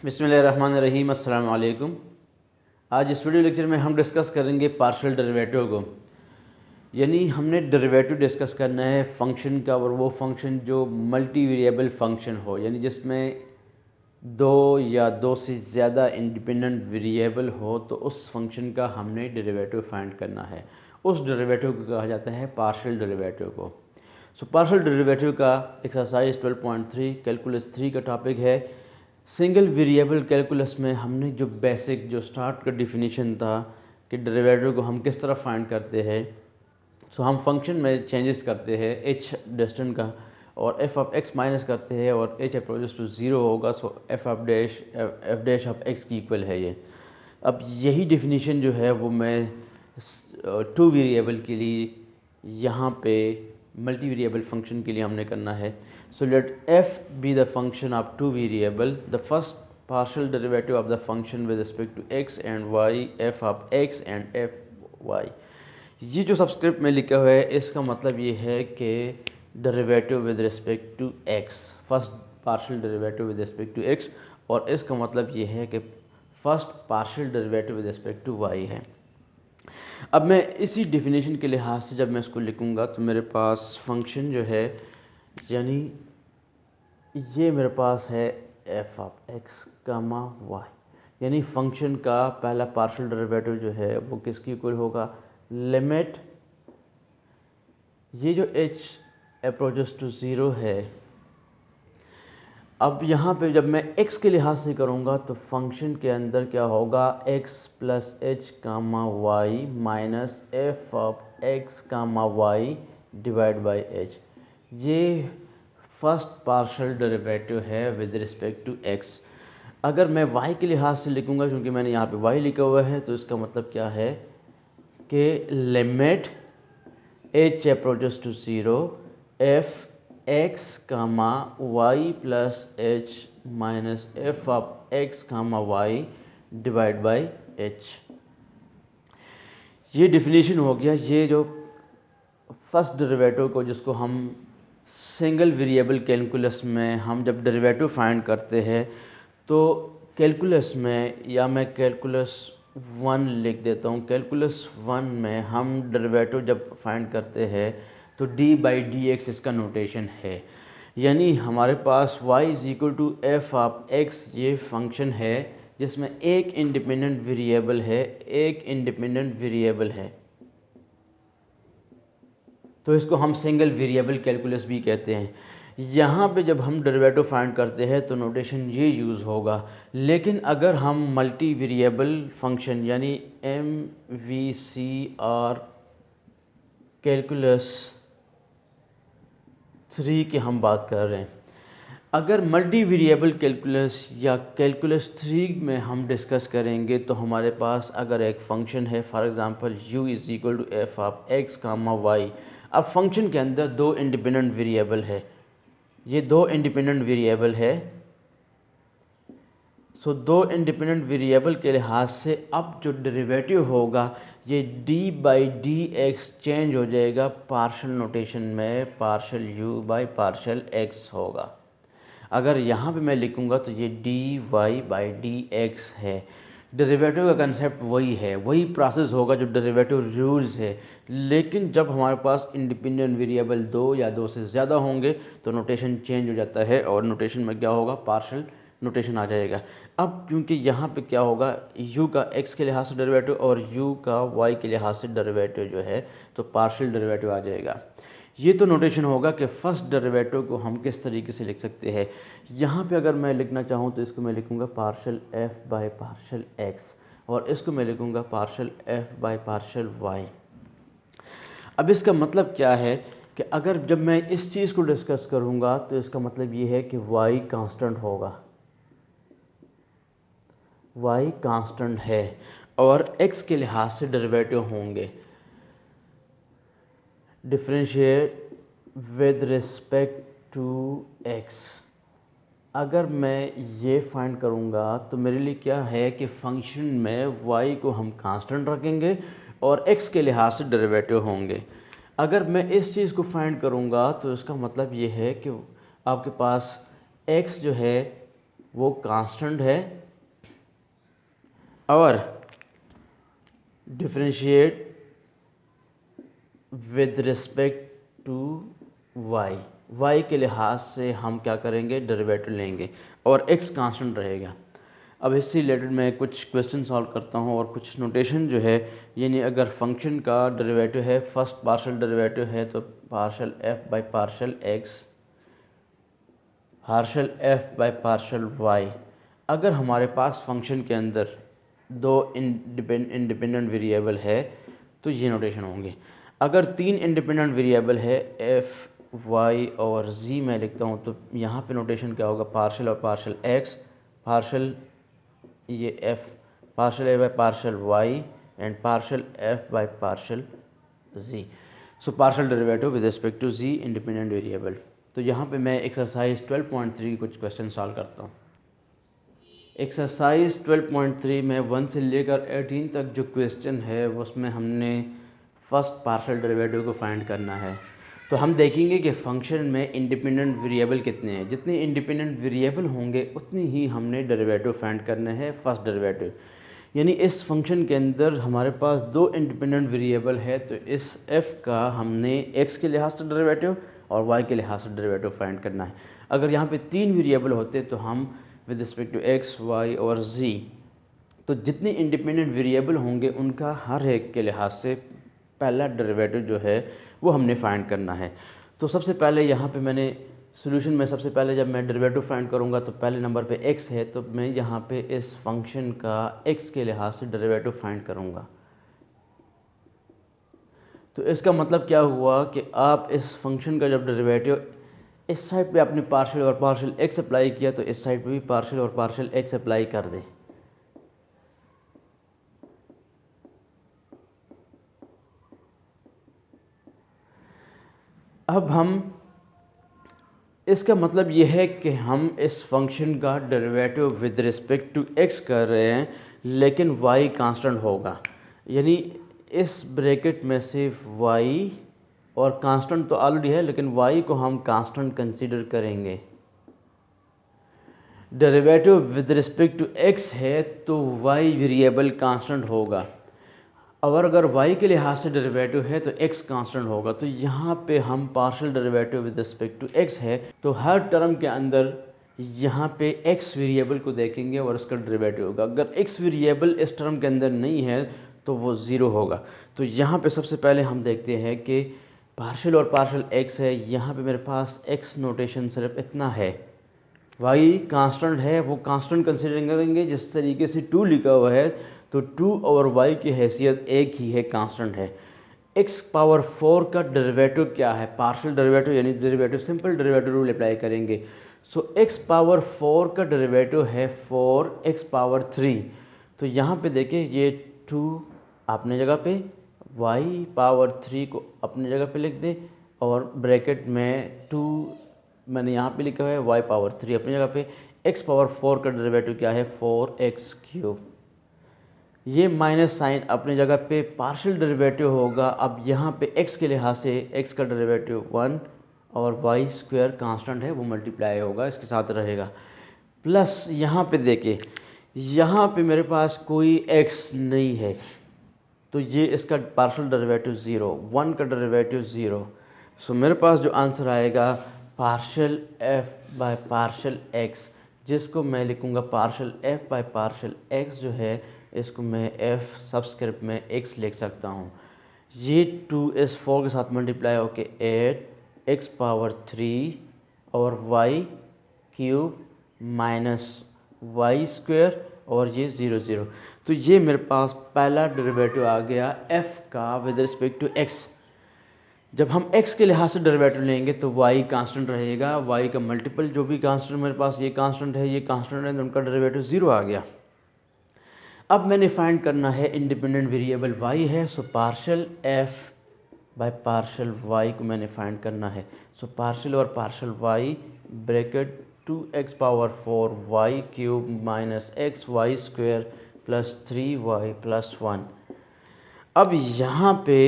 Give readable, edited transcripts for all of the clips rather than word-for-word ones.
बिस्मिल्लाहिर्रहमानिर्रहीम, अस्सलाम वालेकुम। आज इस वीडियो लेक्चर में हम डिस्कस करेंगे पार्शियल डेरिवेटिव को। यानी हमने डेरिवेटिव डिस्कस करना है फंक्शन का, और वो फंक्शन जो मल्टी वेरिएबल फंक्शन हो, यानी जिसमें दो या दो से ज़्यादा इंडिपेंडेंट वेरिएबल हो, तो उस फंक्शन का हमने डेरिवेटिव फाइंड करना है। उस डेरिवेटिव को कहा जाता है पार्शियल डेरिवेटिव को। पार्शियल डेरिवेटिव का एक्सरसाइज 12.3 कैलकुलस 3 का टॉपिक है। सिंगल वेरिएबल कैलकुलस में हमने जो बेसिक जो स्टार्ट का डिफिनीशन था कि डेरिवेटिव को हम किस तरह फाइंड करते हैं, हम फंक्शन में चेंजेस करते हैं h डिस्टेंट का, और f ऑफ x माइनस करते हैं और h अप्रोचेस टू ज़ीरो होगा, सो f डैश ऑफ x की इक्वल है ये। अब यही डिफिनीशन जो है वो मैं टू वेरिएबल के लिए यहाँ पे मल्टी वेरिएबल फंक्शन के लिए हमने करना है। So let f be the function of two variable, the first partial derivative of the function with respect to x and y, f of x and f y। ये जो subscript में लिखा हुआ है इसका मतलब ये है कि derivative with respect to x, first partial derivative with respect to x, और इसका मतलब ये है कि first partial derivative with respect to y है। अब मैं इसी डेफिनेशन के लिहाज से जब मैं इसको लिखूँगा तो मेरे पास फंक्शन जो है, यानी ये मेरे पास है f of x comma y, यानी फंक्शन का पहला पार्शियल डेरिवेटिव जो है वो किसकी इक्वल होगा, लिमिट ये जो h अप्रोचेस टू ज़ीरो है। अब यहाँ पे जब मैं x के लिहाज से करूँगा तो फंक्शन के अंदर क्या होगा, x plus H comma Y minus F of x comma Y divide by h। ये फर्स्ट पार्शियल डेरिवेटिव है विद रिस्पेक्ट टू x। अगर मैं y के लिहाज से लिखूँगा, क्योंकि मैंने यहाँ पे y लिखा हुआ है, तो इसका मतलब क्या है कि limit h approaches to zero f x comma Y plus H minus F of x comma Y divide by h। ये डिफिनीशन हो गया। ये जो फर्स्ट डेरिवेटिव को, जिसको हम सिंगल वेरिएबल कैलकुलस में हम जब डेरिवेटिव फाइंड करते हैं, तो कैलकुलस में, या मैं कैलकुलस 1 लिख देता हूँ, कैलकुलस 1 में हम डेरिवेटिव जब फाइंड करते हैं तो d बाई डी एक्स इसका नोटेशन है। यानी हमारे पास y is equal to F of x, ये फंक्शन है जिसमें एक इंडिपेंडेंट वेरिएबल है, एक इंडिपेंडेंट वेरिएबल है, तो इसको हम सिंगल वेरिएबल कैलकुलस भी कहते हैं। यहाँ पे जब हम डेरिवेटिव फाइंड करते हैं तो नोटेशन ये यूज़ होगा। लेकिन अगर हम मल्टी वेरिएबल फंक्शन यानी MVCR कैलकुलस 3 की हम बात कर रहे हैं, अगर मल्टी वेरिएबल कैलकुलस या कैलकुलस 3 में हम डिस्कस करेंगे तो हमारे पास अगर एक फंक्शन है, for example u is equal to F of x comma Y. अब फंक्शन के अंदर दो इंडिपेंडेंट वेरिएबल है, ये दो इंडिपेंडेंट वेरिएबल है। सो दो इंडिपेंडेंट वेरिएबल के लिहाज से अब जो डेरिवेटिव होगा ये d by D x change हो जाएगा पार्शियल नोटेशन में, partial u by partial x होगा। अगर यहाँ पे मैं लिखूँगा तो ये dy बाई डी एक्स है। डेरिवेटिव का कंसेप्ट वही है, वही प्रोसेस होगा जो डेरिवेटिव रूल्स है। लेकिन जब हमारे पास इंडिपेंडेंट वेरिएबल दो या दो से ज़्यादा होंगे तो नोटेशन चेंज हो जाता है, और नोटेशन में क्या होगा, पार्शियल नोटेशन आ जाएगा। अब क्योंकि यहाँ पे क्या होगा, u का x के लिहाज से डेरिवेटिव और u का y के लिहाज से डेरिवेटिव जो है, तो पार्शियल डेरिवेटिव आ जाएगा। ये तो नोटेशन होगा कि फ़र्स्ट डेरिवेटिव को हम किस तरीके से लिख सकते हैं। यहाँ पे अगर मैं लिखना चाहूँ तो इसको मैं लिखूँगा partial f by partial x, और इसको मैं लिखूँगा partial f by partial y। अब इसका मतलब क्या है कि अगर जब मैं इस चीज़ को डिस्कस करूँगा तो इसका मतलब ये है कि y कांस्टेंट होगा, y कांस्टेंट है, और x के लिहाज से डेरिवेटिव होंगे। Differentiate with respect to x। अगर मैं ये फाइंड करूँगा तो मेरे लिए क्या है कि फंक्शन में y को हम कांस्टेंट रखेंगे और x के लिहाज से डेरिवेटिव होंगे। अगर मैं इस चीज़ को फाइंड करूँगा तो इसका मतलब ये है कि आपके पास x जो है वो कांस्टेंट है और differentiate with respect to y के लिहाज से हम क्या करेंगे, डेरिवेटिव लेंगे और x कांस्टेंट रहेगा। अब इससे रिलेटेड मैं कुछ क्वेश्चन सॉल्व करता हूँ और कुछ नोटेशन जो है, यानी अगर फंक्शन का डेरिवेटिव है, फर्स्ट पार्शियल डेरिवेटिव है तो partial f by partial x, partial f by partial y। अगर हमारे पास फंक्शन के अंदर दो इंडिपेंडेंट वेरिएबल है तो ये नोटेशन होंगे। अगर तीन इंडिपेंडेंट वेरिएबल है f y और z मैं लिखता हूँ तो यहाँ पे नोटेशन क्या होगा, पार्शियल और पार्शियल x, पार्शियल ये f, partial a by partial y and partial f by partial z। So partial derivative with respect to z independent variable. तो यहाँ पे मैं एक्सरसाइज 12.3 की कुछ क्वेश्चन सॉल्व करता हूँ। एक्सरसाइज 12.3 में 1 से लेकर 18 तक जो क्वेश्चन है उसमें हमने फर्स्ट पार्शियल डेरिवेटिव को फाइंड करना है। तो हम देखेंगे कि फंक्शन में इंडिपेंडेंट वेरिएबल कितने हैं, जितने इंडिपेंडेंट वेरिएबल होंगे उतनी ही हमने डेरिवेटिव फाइंड करने हैं फर्स्ट डेरिवेटिव। यानी इस फंक्शन के अंदर हमारे पास दो इंडिपेंडेंट वेरिएबल है तो इस f का हमने x के लिहाज से डेरिवेटिव और y के लिहाज से डेरिवेटिव फाइंड करना है। अगर यहाँ पे तीन वेरिएबल होते तो हम with respect to x, y और z, तो जितने इंडिपेंडेंट वेरिएबल होंगे उनका हर एक के लिहाज से पहला डेरिवेटिव जो है वो हमने फाइंड करना है। तो सबसे पहले यहाँ पे मैंने सॉल्यूशन में सबसे पहले जब मैं डेरिवेटिव फाइंड करूँगा तो पहले नंबर पे x है, तो मैं यहाँ पे इस फंक्शन का x के लिहाज से डेरिवेटिव फाइंड करूँगा। तो इसका मतलब क्या हुआ कि आप इस फंक्शन का जब डेरिवेटिव इस साइड पे आपने पार्शियल और पार्शियल x अप्लाई किया तो इस साइड पे भी पार्शियल और पार्शियल x अप्लाई कर दें। अब हम इसका मतलब ये है कि हम इस फंक्शन का derivative with respect to x कर रहे हैं लेकिन y कांस्टेंट होगा, यानी इस ब्रैकेट में सिर्फ y, और कांस्टेंट तो ऑलरेडी है लेकिन y को हम कांस्टेंट कंसीडर करेंगे। Derivative with respect to x है तो y वेरिएबल कांस्टेंट होगा, और अगर y के लिहाज से डेरिवेटिव है तो x कांस्टेंट होगा। तो यहाँ पे हम partial derivative with respect to x है तो हर टर्म के अंदर यहाँ पे x वेरिएबल को देखेंगे और उसका डेरिवेटिव होगा। अगर x वेरिएबल इस टर्म के अंदर नहीं है तो वो ज़ीरो होगा। तो यहाँ पे सबसे पहले हम देखते हैं कि पार्शियल और पार्शियल x है, यहाँ पे मेरे पास x नोटेशन सिर्फ इतना है, y कांस्टेंट है, वो कांस्टेंट कंसिडर करेंगे। जिस तरीके से 2 लिखा हुआ है तो 2 और y की हैसियत एक ही है, कांस्टेंट है। x पावर 4 का डेरिवेटिव क्या है, पार्शियल डेरिवेटिव यानी derivative simple derivative rule apply करेंगे। सो x पावर 4 का डेरिवेटिव है 4x पावर 3। तो यहाँ पे देखिए ये 2 अपने जगह पे, y पावर 3 को अपनी जगह पे लिख दें और ब्रैकेट में 2 मैंने यहाँ पे लिखा है, y पावर 3 अपनी जगह पे। x पावर 4 का डेरिवेटिव क्या है, 4x क्यूब। ये माइनस साइन अपनी जगह पे, पार्शियल डेरिवेटिव होगा। अब यहाँ पे x के लिहाज से x का डेरिवेटिव 1 और y स्क्वायर कांस्टेंट है वो मल्टीप्लाई होगा, इसके साथ रहेगा। प्लस यहाँ पे देखें, यहाँ पे मेरे पास कोई x नहीं है तो ये इसका पार्शियल डेरिवेटिव 0, 1 का डेरिवेटिव 0। सो मेरे पास जो आंसर आएगा partial f by partial x, जिसको मैं लिखूँगा partial f by partial x जो है इसको मैं f सबस्क्रिप्ट में x लिख सकता हूँ। ये 2 इस 4 के साथ मल्टीप्लाई होके 8x पावर 3 और y cube minus y square और ये 0 0। तो ये मेरे पास पहला डेरिवेटिव आ गया f का विद रिस्पेक्ट टू x। जब हम x के लिहाज से डेरिवेटिव लेंगे तो y कांस्टेंट रहेगा, y का मल्टीपल जो भी कांस्टेंट मेरे पास, ये कांस्टेंट है, ये कांस्टेंट है, तो उनका डेरिवेटिव 0 आ गया। अब मैंने फाइंड करना है इंडिपेंडेंट वेरिएबल y है, so partial f by partial y को मैंने फाइंड करना है। सो पार्शियल और partial y bracket 2x power 4 y cube minus x y square plus 3y plus 1। अब यहाँ पे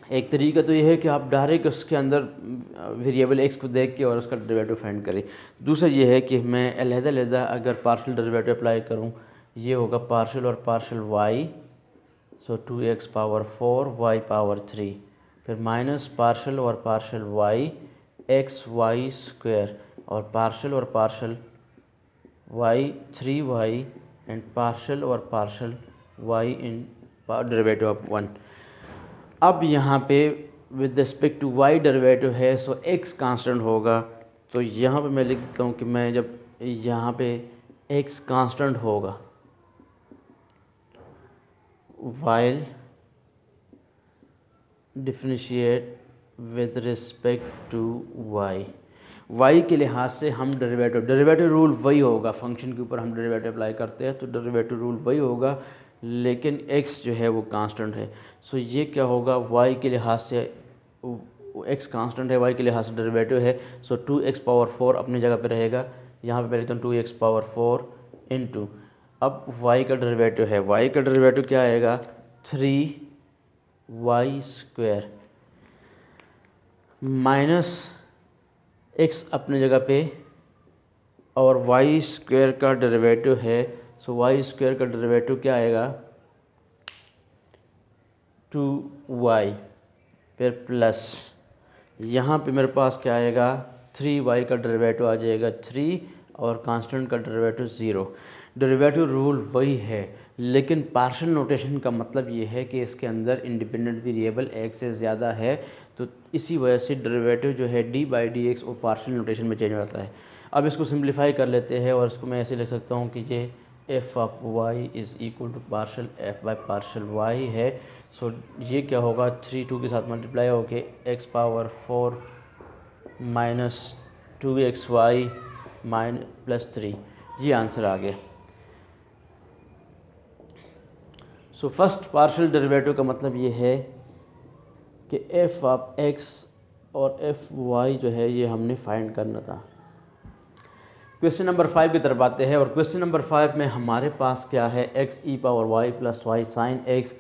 एक तरीका तो ये है कि आप डायरेक्ट उसके अंदर वेरिएबल एक्स को देख के और उसका डेरिवेटिव फाइंड करें। दूसरा ये है कि मैं अलहदा अगर पार्शियल डेरिवेटिव अप्लाई करूँ, ये होगा पार्शियल और partial y, so 2x power 4 y power 3, फिर माइनस पार्शियल और partial y x y square और partial y 3y and partial और partial y in derivative of 1। अब यहाँ पे with respect to y derivative है, सो x कांस्टेंट होगा। तो यहाँ पे मैं लिख देता हूँ कि मैं जब यहाँ पे x कांस्टेंट होगा while differentiate with respect to y के लिहाज से हम डेरिवेटिव रूल वही होगा, फंक्शन के ऊपर हम डेरिवेटिव अप्लाई करते हैं तो डेरिवेटिव रूल वही होगा, लेकिन x जो है वो कांस्टेंट है। सो ये क्या होगा, y के लिहाज से x कांस्टेंट है, y के लिहाज से डेरिवेटिव है, सो 2x पावर 4 अपनी जगह पे रहेगा। यहाँ पे लिखता हूँ 2x पावर 4 इंटू, अब y का डेरिवेटिव है, y का डेरिवेटिव क्या आएगा 3y स्क्वायर माइनस x अपनी जगह पे और y स्क्वायर का डेरिवेटिव है, सो y स्क्वायर का डेरिवेटिव क्या आएगा 2y, फिर प्लस यहाँ पे मेरे पास क्या आएगा 3y का डेरिवेटिव आ जाएगा 3 और कांस्टेंट का डेरिवेटिव 0। डेरिवेटिव रूल वही है, लेकिन पार्शियल नोटेशन का मतलब ये है कि इसके अंदर इंडिपेंडेंट वेरिएबल x से ज़्यादा है, तो इसी वजह से डेरिवेटिव जो है d/dx वो पार्शियल नोटेशन में चेंज हो जाता है। अब इसको सिंप्लीफाई कर लेते हैं और इसको मैं ऐसे लिख सकता हूँ कि ये f of y is equal to partial f by partial y है। सो ये क्या होगा 3 2 के साथ मल्टीप्लाई होके x power 4 minus 2xy minus plus 3, ये आंसर आ गया। सो फर्स्ट पार्शियल डेरिवेटिव का मतलब ये है कि f ऑफ x और f y जो है ये हमने फाइंड करना था। क्वेश्चन नंबर 5 की तरफ आते हैं और क्वेश्चन नंबर 5 में हमारे पास क्या है x e power y plus y sine x।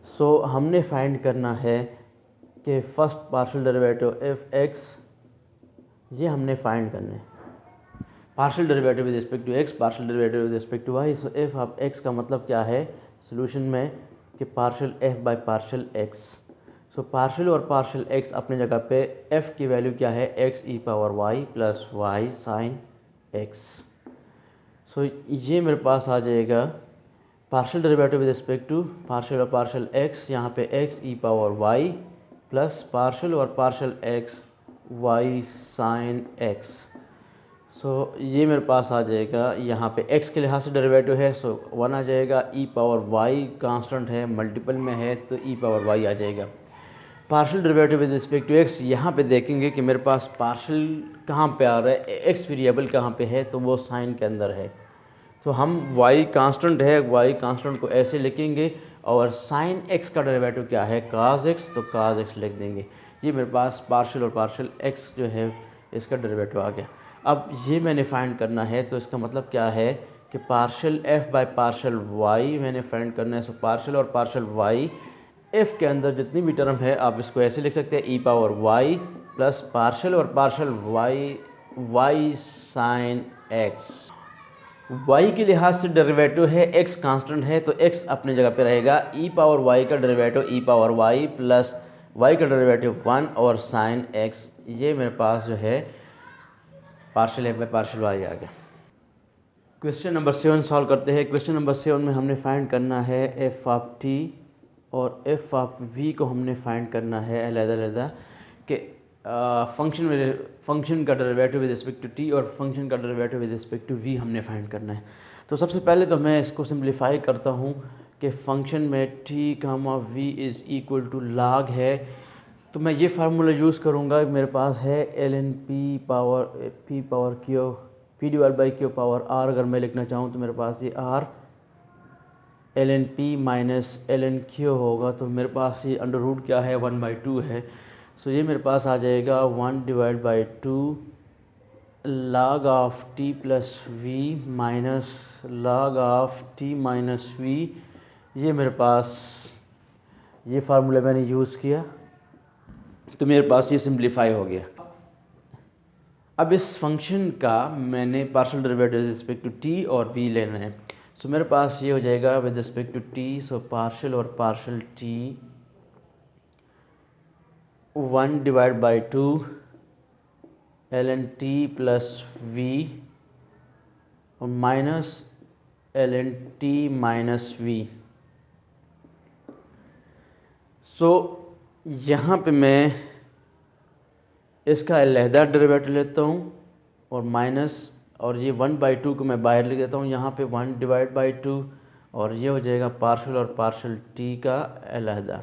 So हमने फाइंड करना है कि first partial derivative f x, ये हमने फाइंड करना है। Partial derivative with respect to x, partial derivative with respect to y। So f of x का मतलब क्या है सोल्यूशन में कि partial f by partial x। So partial और पार्शियल x अपनी जगह पे, f की वैल्यू क्या है x e power y plus y sine x। So ये मेरे पास आ जाएगा partial derivative with respect to partial और पार्शियल x, यहाँ पे x e power y plus partial और partial x y sine x। So ये मेरे पास आ जाएगा, यहाँ पे x के लिहाज से डेरिवेटिव है, सो 1 आ जाएगा, e पावर y कांस्टेंट है, मल्टीपल में है तो e पावर y आ जाएगा। Partial derivative with respect to x, यहाँ पे देखेंगे कि मेरे पास पार्शियल कहाँ पे आ रहा है, x वेरिएबल कहाँ पे है, तो वो साइन के अंदर है। तो हम y कांस्टेंट है, y कांस्टेंट को ऐसे लिखेंगे और साइन x का डेरिवेटिव क्या है cos x, तो cos x लिख देंगे। ये मेरे पास पार्शियल और पार्शियल x जो है इसका डेरिवेटिव आ गया। अब ये मैंने फाइंड करना है, तो इसका मतलब क्या है कि partial f by partial y मैंने फाइंड करना है। सो पार्शियल और पार्शियल y, f के अंदर जितनी भी टर्म है आप इसको ऐसे लिख सकते हैं e power y plus partial और partial y sine x। y के लिहाज से डेरिवेटिव है, x कांस्टेंट है तो x अपनी जगह पे रहेगा, e पावर y का derivative e power y plus y का डेरिवेटिव 1 और साइन x। ये मेरे पास जो है partial f by partial y आ गया। क्वेश्चन नंबर 7 सॉल्व करते हैं। क्वेश्चन नंबर 7 में हमने फाइंड करना है f ऑफ t और f ऑफ v को हमने फाइंड करना है अलग-अलग कि फंक्शन का derivative with respect to t और फंक्शन का derivative with respect to v हमने फाइंड करना है। तो सबसे पहले तो मैं इसको सिंप्लीफाई करता हूँ कि फंक्शन में t comma v is equal to log है, तो मैं ये फार्मूला यूज़ करूँगा। मेरे पास है ln p power q p divide by q power r। अगर मैं लिखना चाहूँ तो मेरे पास ये r ln p minus ln q होगा, तो मेरे पास ये अंडर रूट क्या है 1/2 है। सो ये मेरे पास आ जाएगा 1 divide by 2 log of t plus v minus log of t minus v। ये मेरे पास ये फार्मूला मैंने यूज़ किया तो मेरे पास ये सिंप्लीफाई हो गया। अब इस फंक्शन का मैंने partial derivative with respect to t और वी लेना है। सो मेरे पास ये हो जाएगा with respect to t, so partial और partial t 1 divide by 2 ln t plus v और minus ln t minus v. So यहाँ पे मैं इसका अलहदा डेरिवेटिव लेता हूँ और माइनस, और ये 1/2 को मैं बाहर ले देता हूँ, यहाँ पे 1 डिवाइड बाई 2 और ये हो जाएगा पार्शियल और पार्शियल टी का अलहदा।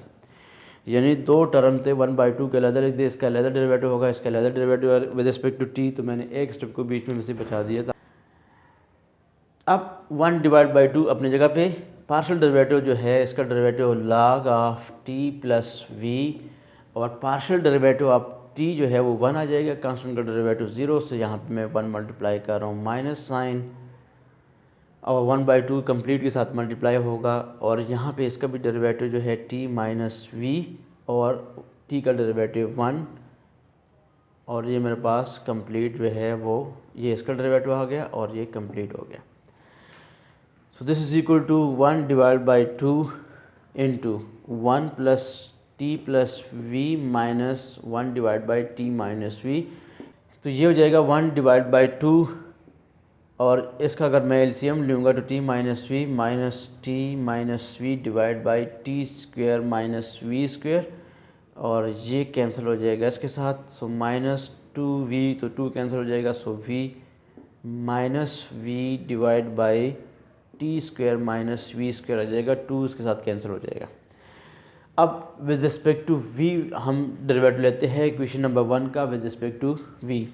यानी दो टर्म थे, 1/2 का अलहदा लिख दिया, इसका अलहदा डेरिवेटिव होगा, इसका अलहदा derivative with respect to t, तो मैंने एक स्टेप को बीच में से बचा दिया था। अब 1 डिवाइड बाई 2 अपनी जगह पे, पार्शियल डेरिवेटिव जो है इसका derivative log of t plus v, और पार्शियल डेरिवेटिव ऑफ टी जो है वो 1 आ जाएगा, कांस्टेंट का डेरिवेटिव 0 से यहाँ पे मैं 1 मल्टीप्लाई कर रहा हूँ माइनस साइन, और 1/2 कंप्लीट के साथ मल्टीप्लाई होगा, और यहाँ पे इसका भी डेरिवेटिव जो है टी माइनस वी, और टी का डेरिवेटिव 1, और ये मेरे पास कंप्लीट जो है वो ये इसका डेरिवेटिव आ गया और ये कंप्लीट हो गया। So this is equal to 1 divide by 2 into 1 plus t plus v minus 1 divide by t minus v. तो ये हो जाएगा 1 डिवाइड बाई 2, और इसका अगर मैं एलसीएम लूँगा तो t minus v minus t minus v divide by t square minus v square, और ये कैंसिल हो जाएगा इसके साथ। सो माइनस 2v, तो 2 कैंसिल हो जाएगा, so v minus v divide by t square minus v square आ जाएगा, 2 इसके साथ कैंसिल हो जाएगा। अब विद रिस्पेक्ट टू v हम डेरिवेटिव लेते हैं इक्वेशन नंबर 1 का with respect to v।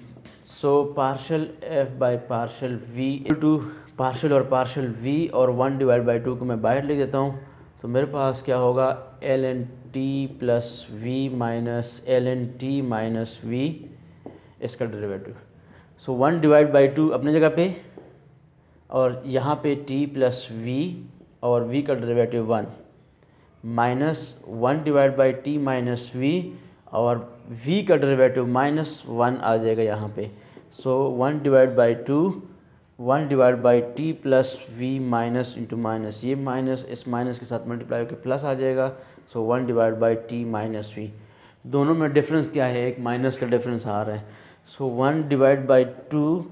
So partial f by partial v to partial और पार्शियल v, और 1 डिवाइड बाई 2 को मैं बाहर ले देता हूँ, तो मेरे पास क्या होगा ln t plus v minus ln t minus v, इसका डेरिवेटिव। सो 1 डिवाइड बाई 2 अपनी जगह पे, और यहाँ पे t प्लस वी और v का derivative 1 minus 1 divide by t minus v, और v का डेरिवेटिव माइनस 1 आ जाएगा यहाँ पे। So 1 divide by 2, 1 divide by t plus v minus into minus, ये माइनस इस माइनस के साथ मल्टीप्लाई होकर प्लस आ जाएगा। So 1 divide by t minus v, दोनों में डिफरेंस क्या है, एक माइनस का डिफरेंस आ रहा है। सो 1 डिवाइड बाई 2,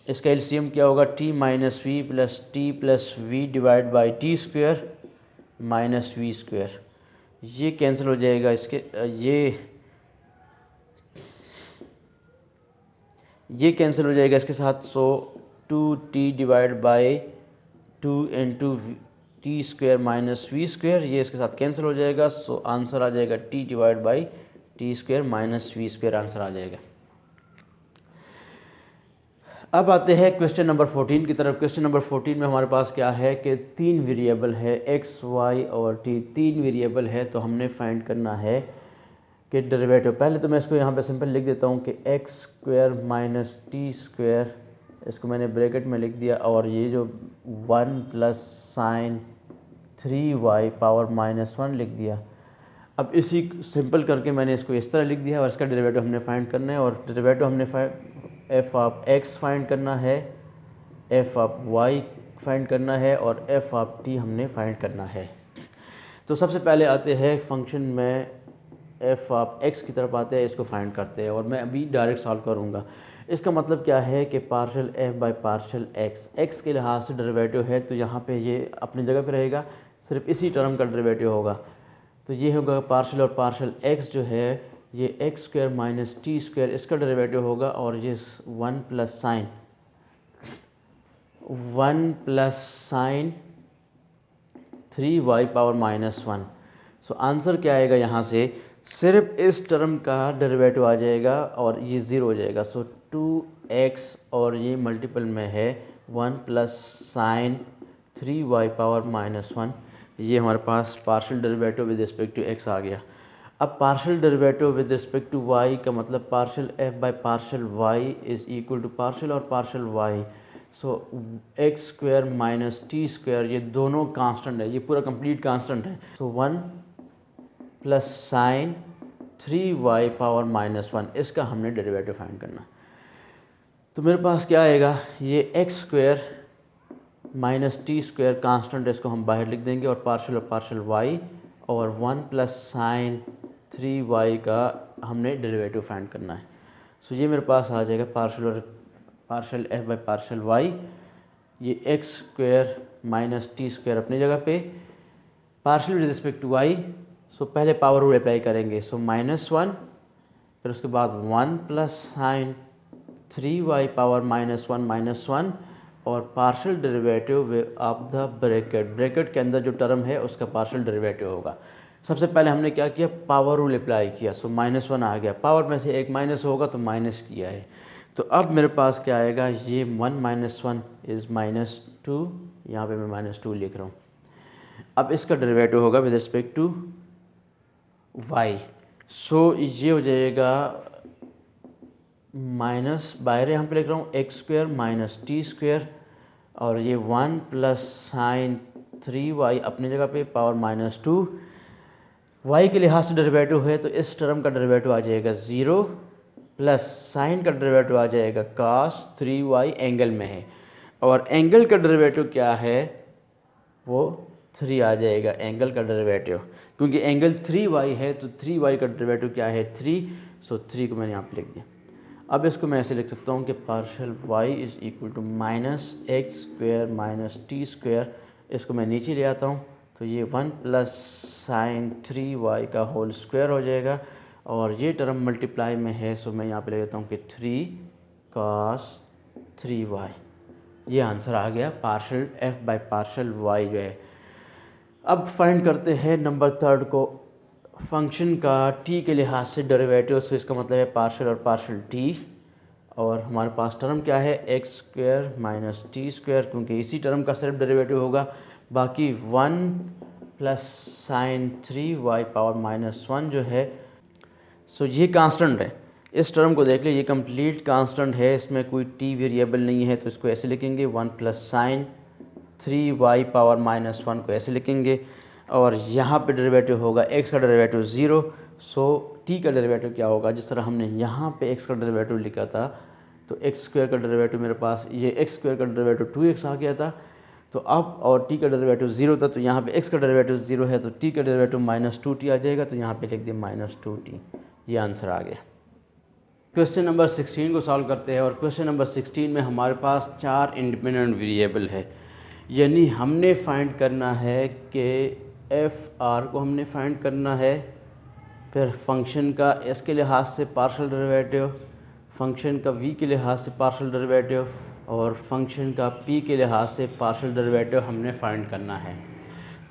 इसका एलसीएम क्या होगा, t minus v plus v divide by t square minus v square, ये कैंसिल हो जाएगा, इसके ये कैंसिल हो जाएगा इसके साथ। So 2t divide by 2 into t square minus v square, ये इसके साथ कैंसिल हो जाएगा। सो आंसर आ जाएगा t divide by t square minus v square, answer आ जाएगा। अब आते हैं क्वेश्चन नंबर 14 की तरफ। क्वेश्चन नंबर 14 में हमारे पास क्या है कि 3 वेरिएबल है x, y और t, 3 वेरिएबल है, तो हमने फाइंड करना है कि डेरिवेटिव। पहले तो मैं इसको यहाँ पे सिंपल लिख देता हूँ कि x square minus t square, इसको मैंने ब्रैकेट में लिख दिया, और ये जो 1 plus sign 3y power minus 1 लिख दिया। अब इसी सिंपल करके मैंने इसको इस तरह लिख दिया, और इसका डेरिवेटिव हमने फाइंड करना है, और डेरिवेटिव हमने f ऑफ x फाइंड करना है, f ऑफ y फाइंड करना है, और f ऑफ t हमने फाइंड करना है। तो सबसे पहले आते हैं फंक्शन में f ऑफ x की तरफ आते हैं, इसको फाइंड करते हैं, और मैं अभी डायरेक्ट सॉल्व करूँगा। इसका मतलब क्या है कि partial f by partial x के लिहाज से डेरिवेटिव है, तो यहाँ पे ये अपनी जगह पे रहेगा, सिर्फ इसी टर्म का डेरिवेटिव होगा। तो ये होगा पार्शियल और पार्शियल x जो है ये x square minus t square, इसका डेरिवेटिव होगा, और ये 1 plus sign 3y power minus 1। So answer क्या आएगा, यहाँ से सिर्फ इस टर्म का डेरिवेटिव आ जाएगा और ये 0 हो जाएगा। सो 2x और ये मल्टीपल में है 1 plus sign 3y power minus 1, ये हमारे पास partial derivative with respect to x आ गया। अब partial derivative with respect to y का मतलब partial f by partial y is equal to partial और partial y। So x square minus t square, ये दोनों कांस्टेंट है, ये पूरा कंप्लीट कांस्टेंट है। So 1 plus sign 3y power -1, इसका हमने डेरिवेटिव फाइंड करना। तो मेरे पास क्या आएगा, ये x square minus t square constant, इसको हम बाहर लिख देंगे, और पार्शियल y, और 1 प्लस साइन 3y का हमने डेरिवेटिव फाइंड करना है। सो ये मेरे पास आ जाएगा partial f by partial y, ये x square minus t square अपनी जगह पे, partial with respect to y। So पहले पावर रूल अप्लाई करेंगे, सो -1, फिर उसके बाद 1 प्लस साइन 3y पावर -1 और partial derivative of the bracket के अंदर जो टर्म है उसका पार्शियल डेरिवेटिव होगा। सबसे पहले हमने क्या किया, पावर रूल अप्लाई किया, सो -1 आ गया, पावर में से एक माइनस होगा तो माइनस किया है। तो अब मेरे पास क्या आएगा, ये 1 - 1 इज़ -2, यहाँ पे मैं -2 लिख रहा हूँ। अब इसका डेरिवेटिव होगा विद रिस्पेक्ट टू y, सो ये हो जाएगा माइनस, बाहर यहाँ पे लिख रहा हूँ x square minus t square, और ये 1 प्लस साइन 3y अपनी जगह पे पावर -2, y के लिहाज से डेरिवेटिव है तो इस टर्म का डेरिवेटिव आ जाएगा 0, प्लस साइन का डेरिवेटिव आ जाएगा cos 3y, एंगल में है, और एंगल का डेरिवेटिव क्या है, वो 3 आ जाएगा एंगल का डेरिवेटिव, क्योंकि एंगल 3y है तो 3y का डेरिवेटिव क्या है, 3, सो 3 को मैंने यहाँ पे लिख दिया। अब इसको मैं ऐसे लिख सकता हूँ कि partial y is equal to minus x square minus t square, इसको मैं नीचे ले आता हूँ तो ये 1 प्लस साइन 3y का होल स्क्वायर हो जाएगा, और ये टर्म मल्टीप्लाई में है, सो मैं यहाँ पे ले लेता हूँ कि 3 cos 3y। ये आंसर आ गया partial f by partial y जो है। अब फाइंड करते हैं नंबर 3 को, फंक्शन का t के लिहाज से डेरिवेटिव, सो इसका मतलब है पार्शियल और पार्शियल t, और हमारे पास टर्म क्या है, x square minus t square, क्योंकि इसी टर्म का सिर्फ डेरिवेटिव होगा, बाकी 1 प्लस साइन 3y पावर -1 जो है, सो ये कांस्टेंट है। इस टर्म को देख ले, ये कंप्लीट कांस्टेंट है, इसमें कोई t वेरिएबल नहीं है, तो इसको ऐसे लिखेंगे 1 प्लस साइन 3y पावर -1 को ऐसे लिखेंगे, और यहाँ पे डेरिवेटिव होगा x का डेरिवेटिव 0, सो t का डेरिवेटिव क्या होगा, जिस तरह हमने यहाँ पे x का डेरिवेटिव लिखा था, तो एक्स स्क्वायर का डेरिवेटिव मेरे पास, ये एक्स स्क्वायर का डेरिवेटिव 2x आ गया था, तो अब और t का डेरिवेटिव 0 था, तो यहाँ पे x का डेरिवेटिव 0 है, तो t का डेरिवेटिव -2t आ जाएगा, तो यहाँ पे लिख दिया -2t, ये आंसर आ गया। क्वेश्चन नंबर 16 को सॉल्व करते हैं, और क्वेश्चन नंबर 16 में हमारे पास 4 इंडिपेंडेंट वेरिएबल है, यानी हमने फाइंड करना है कि एफ आर को हमने फाइंड करना है, फिर फंक्शन का एस के लिहाज से पार्शियल डेरिवेटिव, फंक्शन का वी के लिहाज से पार्शियल डेरिवेटिव, और फंक्शन का पी के लिहाज से पार्शियल डेरिवेटिव हमने फाइंड करना है।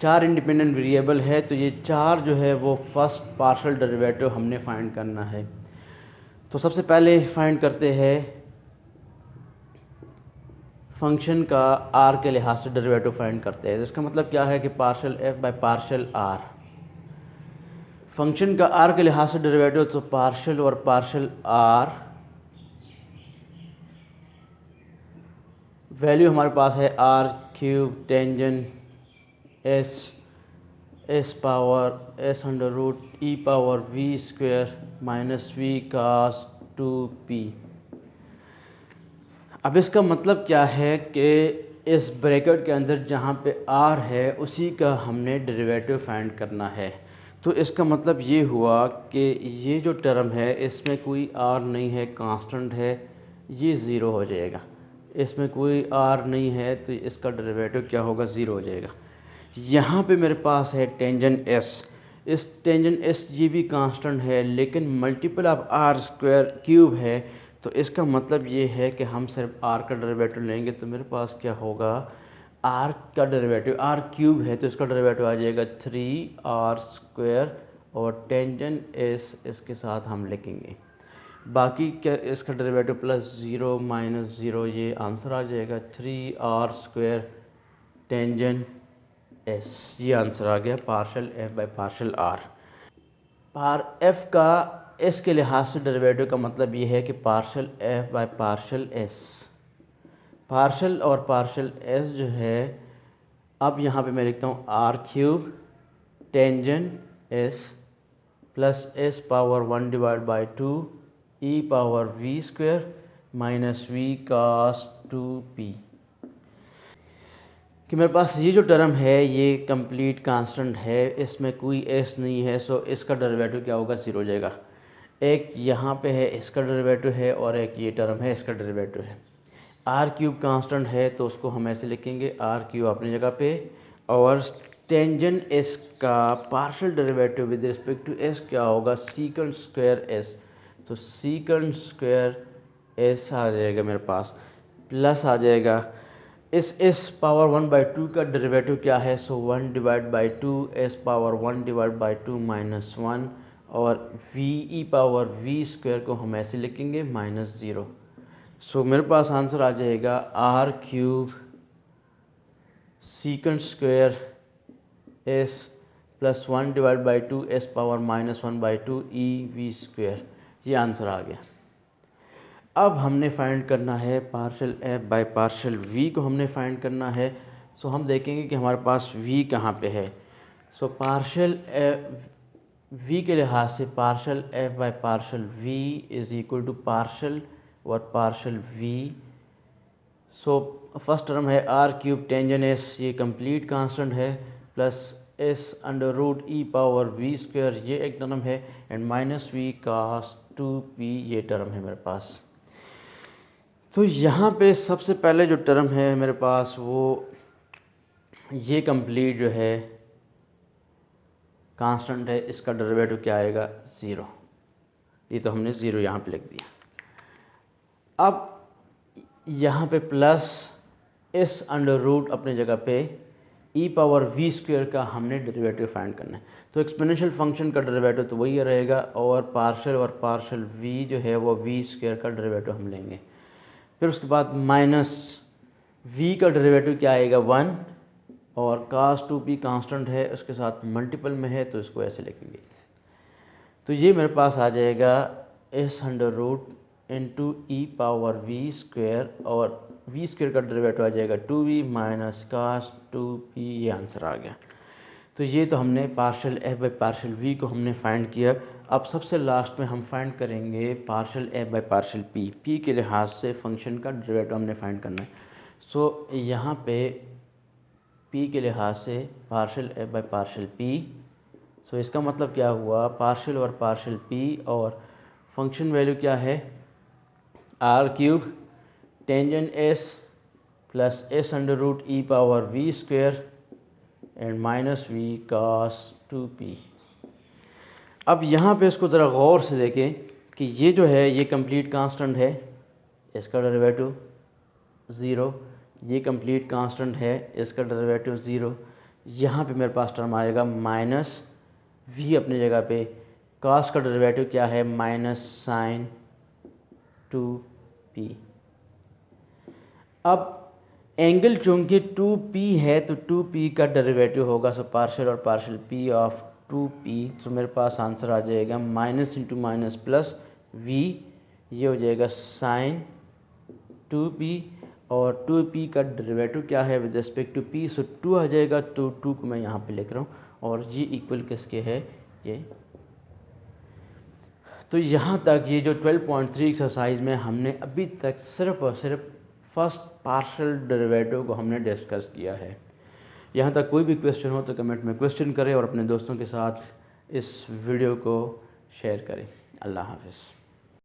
4 इंडिपेंडेंट वेरिएबल है, तो ये 4 जो है वो फर्स्ट पार्शियल डेरिवेटिव हमने फाइंड करना है। तो सबसे पहले फाइंड करते हैं फंक्शन का आर के लिहाज से डेरिवेटिव फाइंड करते हैं। इसका मतलब क्या है कि partial f by partial r, function का आर के लिहाज से डेरिवेटिव, तो पार्शियल और पार्शियल आर, वैल्यू हमारे पास है r cube tangent s power s under root e power v square minus v cos 2p। अब इसका मतलब क्या है कि इस ब्रैकेट के अंदर जहाँ पे आर है उसी का हमने डेरिवेटिव फाइंड करना है। तो इसका मतलब ये हुआ कि ये जो टर्म है इसमें कोई आर नहीं है, कांस्टेंट है, ये ज़ीरो हो जाएगा। इसमें कोई आर नहीं है तो इसका डेरिवेटिव क्या होगा, ज़ीरो हो जाएगा। यहाँ पे मेरे पास है टेंजेंट एस, इस टेंजेंट एस ये भी कांस्टेंट है लेकिन multiple of r square cube है, तो इसका मतलब ये है कि हम सिर्फ आर का डेरिवेटिव लेंगे, तो मेरे पास क्या होगा, आर का डेरिवेटिव, आर क्यूब है तो इसका डेरिवेटिव आ जाएगा 3r स्क्वायर, और टेंजेंट एस इसके साथ हम लिखेंगे, बाकी क्या इसका डेरिवेटिव प्लस 0 माइनस 0, ये आंसर आ जाएगा 3r स्क्वायर टेंजेंट एस, ये आंसर आ गया partial f by partial r. पार एफ का एस के लिहाज से डेरिवेटिव का मतलब ये है कि partial f by partial s, partial और पार्शियल एस जो है, अब यहाँ पे मैं लिखता हूँ r cube tangent s plus s power 1 divide by 2 e power v square minus v cos 2p। कि मेरे पास ये जो टर्म है ये कंप्लीट कांस्टेंट है, इसमें कोई एस नहीं है, सो इसका डेरिवेटिव क्या होगा, ज़ीरो हो जाएगा। एक यहाँ पे है इसका डेरिवेटिव है और एक ये टर्म है इसका डेरिवेटिव है। आर क्यूब कांस्टेंट है तो उसको हम ऐसे लिखेंगे आर क्यूब अपनी जगह पे, और टेंजेंट एस का partial derivative with respect to s क्या होगा, सीकंड स्क्वायर एस। तो सीकंड स्क्वायर एस आ जाएगा मेरे पास, प्लस आ जाएगा इस एस पावर 1/2 का डेरिवेटिव क्या है, so 1 divide by 2 s power 1 divide by 2 minus 1, और v e power v square को हम ऐसे लिखेंगे -0। सो मेरे पास आंसर आ जाएगा r cube secant square s plus 1 divide by 2 s power -1/2 e v square. ये आंसर आ गया। अब हमने फाइंड करना है partial f by partial v को हमने फाइंड करना है। सो हम देखेंगे कि हमारे पास वी कहाँ पे है। सो पार्शियल वी के लिहाज से partial f by partial v is equal to partial और partial v. So first term है आर क्यूब टेंजेंट एस, ये कंप्लीट कांस्टेंट है, plus s under root e power v square, ये एक term है, and minus v cos 2p, ये term है मेरे पास। तो यहाँ पे सबसे पहले जो टर्म है मेरे पास वो ये कंप्लीट जो है कांस्टेंट है, इसका डेरिवेटिव क्या आएगा, ज़ीरो। ये तो हमने ज़ीरो यहाँ पे लिख दिया। अब यहाँ पे प्लस एस अंडर रूट अपनी जगह पे ई पावर वी स्क्वायर का हमने डेरिवेटिव फाइंड करना है। तो एक्सपोनेंशियल फंक्शन का डेरिवेटिव तो वही रहेगा, और पार्शियल वी जो है वो वी स्क्वायर का डेरिवेटिव हम लेंगे। फिर उसके बाद माइनस v का डेरिवेटिव क्या आएगा, 1, और कास 2p कांस्टेंट है, उसके साथ मल्टीपल में है तो इसको ऐसे लिखेंगे। तो ये मेरे पास आ जाएगा s under root into e power v square, और वी स्क्वायर का डेरिवेटिव आ जाएगा 2v माइनस कास 2p। ये आंसर आ गया। तो ये तो हमने partial f by partial v को हमने फाइंड किया। अब सबसे लास्ट में हम फाइंड करेंगे partial f by partial P. P के लिहाज से फंक्शन का डेरिवेटिव हमने फाइंड करना है। सो यहाँ पे पी के लिहाज से partial f by partial p. So इसका मतलब क्या हुआ, पार्शियल और पार्शियल पी, और फंक्शन वैल्यू क्या है, r cube tangent s plus s under root e power v square and minus v cos 2p। अब यहाँ पे इसको ज़रा गौर से देखें कि ये जो है ये कंप्लीट कांस्टेंट है, इसका डेरिवेटिव 0, ये कंप्लीट कांस्टेंट है, इसका डेरिवेटिव 0। यहाँ पे मेरे पास टर्म आएगा माइनस वी अपनी जगह पे, कास का डेरिवेटिव क्या है, माइनस साइन 2p। अब एंगल चूँकि 2p है तो 2p का डेरिवेटिव होगा, सो पार्शियल और पार्शियल p ऑफ 2p। तो मेरे पास आंसर आ जाएगा minus into minus plus v, ये हो जाएगा साइन 2p, और 2p का डेरिवेटिव क्या है विद रिस्पेक्ट टू p, सो 2 आ जाएगा, तो 2 को मैं यहाँ पे लिख रहा हूँ, और ये इक्वल किसके है, ये। तो यहाँ तक ये जो 12.3 एक्सरसाइज में हमने अभी तक सिर्फ और सिर्फ फर्स्ट पार्शियल डेरिवेटिव को हमने डिस्कस किया है। यहाँ तक कोई भी क्वेश्चन हो तो कमेंट में क्वेश्चन करें और अपने दोस्तों के साथ इस वीडियो को शेयर करें। अल्लाह हाफ़िज़।